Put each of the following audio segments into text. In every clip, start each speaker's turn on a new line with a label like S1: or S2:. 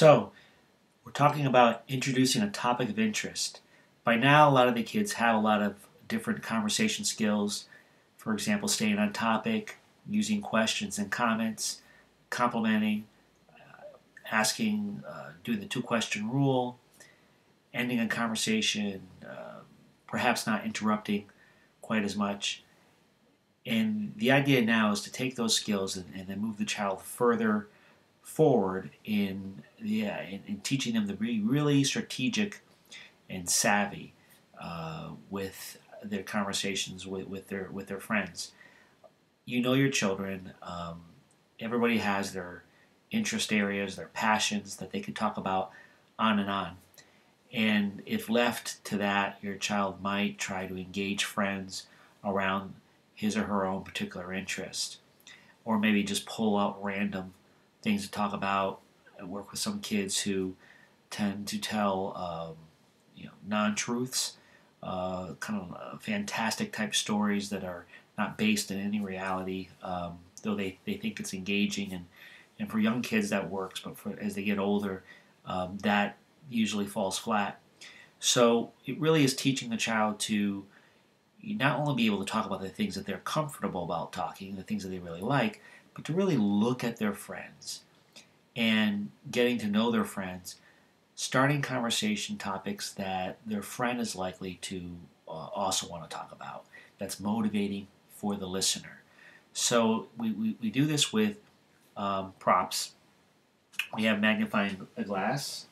S1: So, we're talking about introducing a topic of interest. By now, a lot of the kids have a lot of different conversation skills. For example, staying on topic, using questions and comments, complimenting, asking, doing the two-question rule, ending a conversation, perhaps not interrupting quite as much. And the idea now is to take those skills and then move the child further forward in teaching them to be really strategic and savvy with their conversations with their friends. You know your children. Everybody has their interest areas, their passions that they can talk about on and on. And if left to that, your child might try to engage friends around his or her own particular interest, or maybe just pull out random things to talk about. I work with some kids who tend to tell non-truths, kind of fantastic type stories that are not based in any reality, though they think it's engaging. And for young kids that works, but as they get older, that usually falls flat. So it really is teaching the child to not only be able to talk about the things that they're comfortable about talking, the things that they really like, but to really look at their friends and getting to know their friends, starting conversation topics that their friend is likely to also want to talk about. That's motivating for the listener. So we do this with props. We have magnifying a glass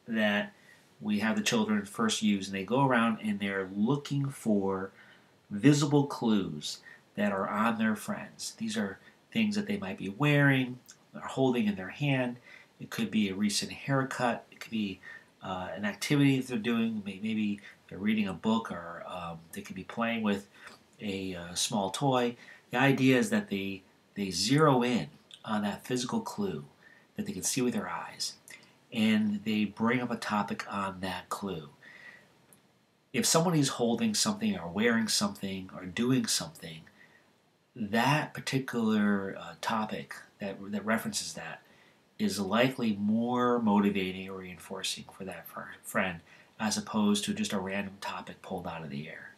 S1: that we have the children first use, and they go around and they're looking for visible clues that are on their friends. These are things that they might be wearing, or holding in their hand. It could be a recent haircut. It could be an activity that they're doing. Maybe they're reading a book, or they could be playing with a small toy. The idea is that they zero in on that physical clue that they can see with their eyes, and they bring up a topic on that clue. If somebody's holding something or wearing something or doing something, that particular topic that references that is likely more motivating or reinforcing for that friend as opposed to just a random topic pulled out of the air.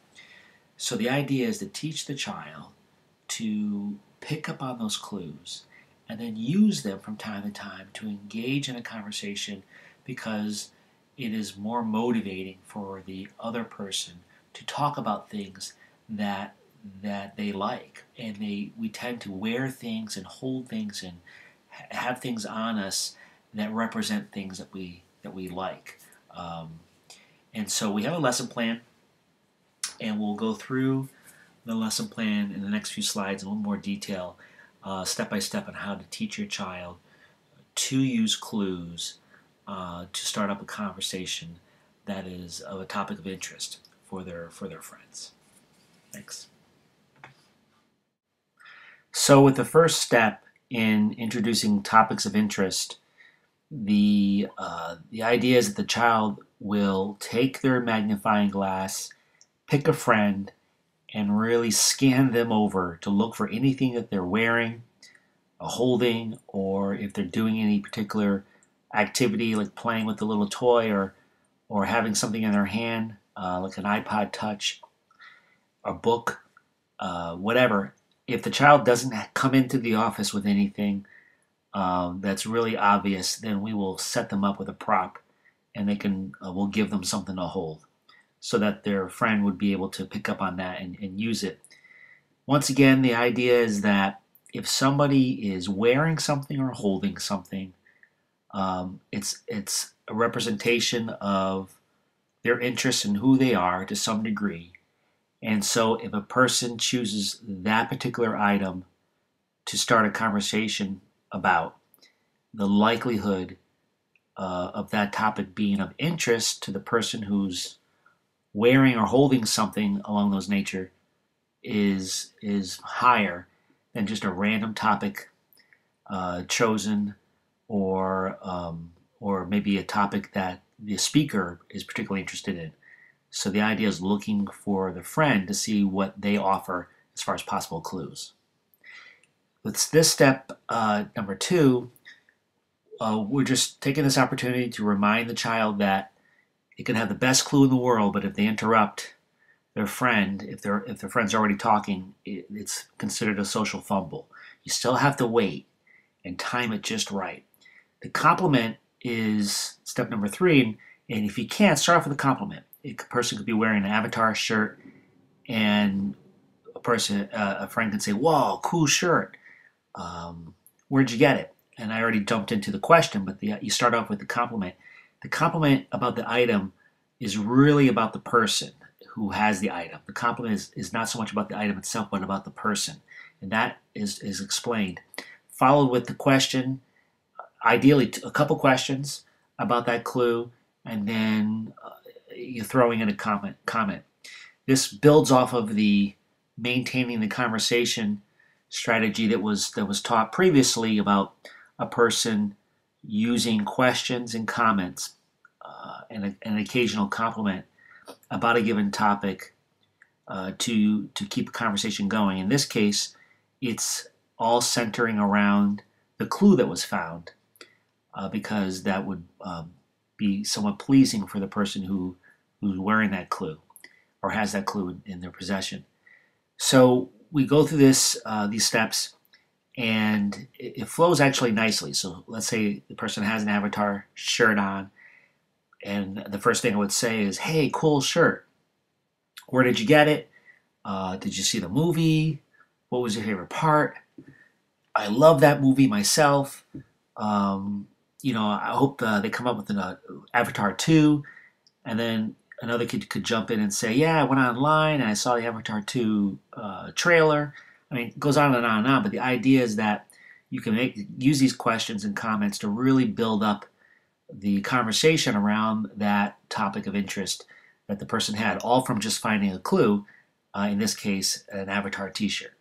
S1: So the idea is to teach the child to pick up on those clues and then use them from time to time to engage in a conversation, because it is more motivating for the other person to talk about things that they like. And we tend to wear things and hold things and have things on us that represent things that we like. And so we have a lesson plan, and we'll go through the lesson plan in the next few slides in a little more detail, step by step, on how to teach your child to use clues to start up a conversation that is of a topic of interest for their friends. Thanks. So with the first step in introducing topics of interest, the idea is that the child will take their magnifying glass, pick a friend, and really scan them over to look for anything that they're wearing, holding, or if they're doing any particular activity like playing with a little toy, or having something in their hand, like an iPod Touch, a book, whatever. If the child doesn't come into the office with anything that's really obvious, then we will set them up with a prop, and we'll give them something to hold, so that their friend would be able to pick up on that and use it. Once again, the idea is that if somebody is wearing something or holding something, it's a representation of their interest in who they are to some degree. And so if a person chooses that particular item to start a conversation about, the likelihood of that topic being of interest to the person who's wearing or holding something along those nature is higher than just a random topic chosen, or maybe a topic that the speaker is particularly interested in. So the idea is looking for the friend to see what they offer as far as possible clues. With this step number 2, we're just taking this opportunity to remind the child that it can have the best clue in the world, but if they interrupt their friend, if their friend's already talking, it's considered a social fumble. You still have to wait and time it just right. The compliment is step number 3, and if you can't, start off with a compliment. A person could be wearing an Avatar shirt, and a friend can say, "Whoa, cool shirt. Where'd you get it?" And I already jumped into the question, but you start off with the compliment. The compliment about the item is really about the person who has the item. The compliment is not so much about the item itself, but about the person. And that is explained. Followed with the question, ideally a couple questions about that clue, and then you're throwing in a comment. This builds off of the maintaining the conversation strategy that was taught previously about a person using questions and comments and an occasional compliment about a given topic to keep a conversation going. In this case, it's all centering around the clue that was found because that would be somewhat pleasing for the person who's wearing that clue or has that clue in their possession. So we go through these steps, and it flows actually nicely. So let's say the person has an Avatar shirt on, and the first thing I would say is, "Hey, cool shirt. Where did you get it? Did you see the movie? What was your favorite part? I love that movie myself. I hope they come up with an Avatar 2." And then another kid could jump in and say, "Yeah, I went online and I saw the Avatar 2 trailer." I mean, it goes on and on and on, but the idea is that you can use these questions and comments to really build up the conversation around that topic of interest that the person had, all from just finding a clue, in this case, an Avatar t-shirt.